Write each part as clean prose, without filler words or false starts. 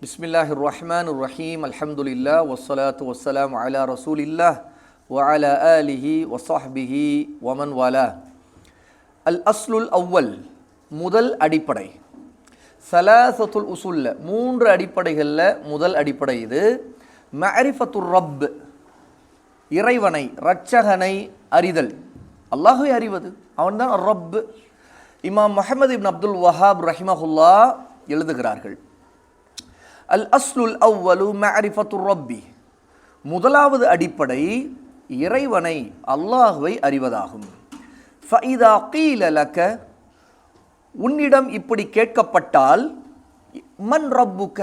பிஸ்மில்லாஹிர் ரஹ்மானிர் ரஹீம். அல்ஹம்துலில்லாஹ் வஸ்ஸலாத்து வஸ்ஸலாமு அலா ரசூலில்லாஹ் வ அலா ஆலிஹி வ ஸஹ்பிஹி வ மன் வாலா. அல் அஸ்லுல் அவ்வல், முதல் அடிப்படை. ஸலாஸத்துல் உஸூல்ல, மூன்று அடிப்படைகளில் முதல் அடிப்படை இது. மஅரிஃபத்துர் ரப், இறைவனை இரட்சகனை அறிதல். அல்லாஹ்வை அறிவது, அவன்தான் ரப். இமாம் முஹம்மது இப்னு அப்துல் வஹாப் ரஹிமஹுல்லா எழுதுகிறார்கள், அல் அஸ்லுல் அவ்வலு மஅரிஃபத்துர் ரப்பி, முதலாவது அடிப்படை இறைவனை அல்லாஹ்வை அறிவதாகும். ஃபஇதா கீல லக, உன்னிடம் இப்படி கேட்கப்பட்டால், மன் ரப்புக,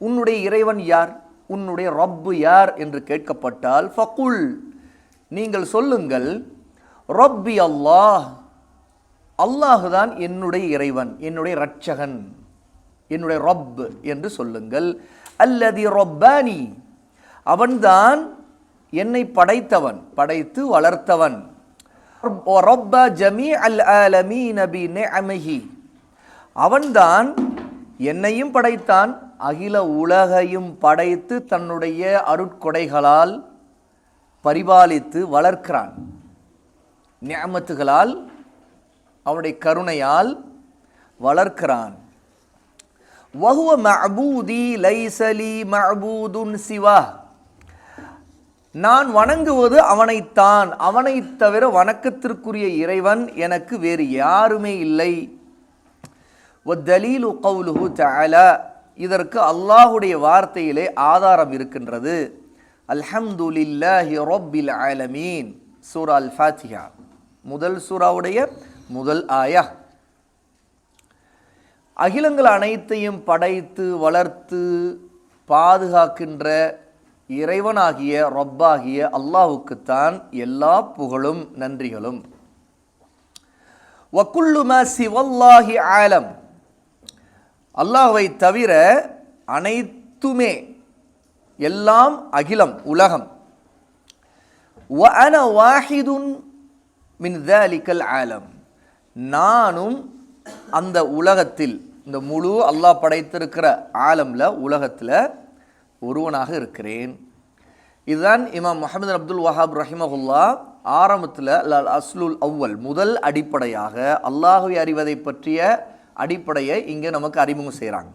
உன்னுடைய இறைவன் யார், உன்னுடைய ரப்பு யார் என்று கேட்கப்பட்டால், ஃபகுல், நீங்கள் சொல்லுங்கள், ரப்பி அல்லாஹ், அல்லாஹுதான் என்னுடைய இறைவன், என்னுடைய இரட்சகன், என்னுடைய ரப் என்று சொல்லுங்கள். அல்லதி ரப்பானி, அவன்தான் என்னை படைத்தவன், படைத்து வளர்த்தவன். ரப்ப ஜமீஅல் ஆலமீன பிநிஅமிஹி, அவன்தான் என்னையும் படைத்தான், அகில உலகையும் படைத்து தன்னுடைய அருட்கொடைகளால் பரிபாலித்து வளர்க்கிறான். நிஅமத்துகளால், அவனுடைய கருணையால் வளர்க்கிறான். வஹுவ மஅபூதி லைஸ லீ மஅபூதுன் சிவா, நான் வணங்குவது அவனைத்தான், அவனை தவிர வணக்கத்திற்குரிய இறைவன் எனக்கு வேறு யாருமே இல்லை. வத்தலீலு கௌலுஹு தஆலா, இதற்கு அல்லாஹுடைய வார்த்தையிலே ஆதாரம் இருக்கின்றது. அல்ஹம்துலில்லாஹி ரப்பில் ஆலமீன், சூரா அல் ஃபாத்திஹா, முதல் சூராவுடைய முதல் ஆயா. அகிலங்கள் அனைத்தையும் படைத்து வளர்த்து பாதுகாக்கின்ற இறைவனாகிய ரப்பாகிய அல்லாஹுக்குத்தான் எல்லா புகழும் நன்றிகளும். வகுல்லு மா சிவல்லாஹி ஆலம், அல்லாஹ்வை தவிர அனைத்துமே, எல்லாம் அகிலம் உலகம். வ அன வாஹிதுன் மின் தாலிகல் ஆலம், நானும் அந்த உலகத்தில், இந்த முழு அல்லாஹ் படைத்திருக்கிற ஆலம்ல, உலகத்தில் ஒருவனாக இருக்கிறேன். இதுதான் இமாம் முஹம்மது அப்துல் வஹாப் ரஹிமஹுல்லா ஆரம்பத்தில் அல் அஸ்லுல் அவ்வல், முதல் அடிப்படையாக அல்லாஹ்வை அறிவதை பற்றிய அடிப்படையை இங்கே நமக்கு அறிமுகம் செய்கிறாங்க.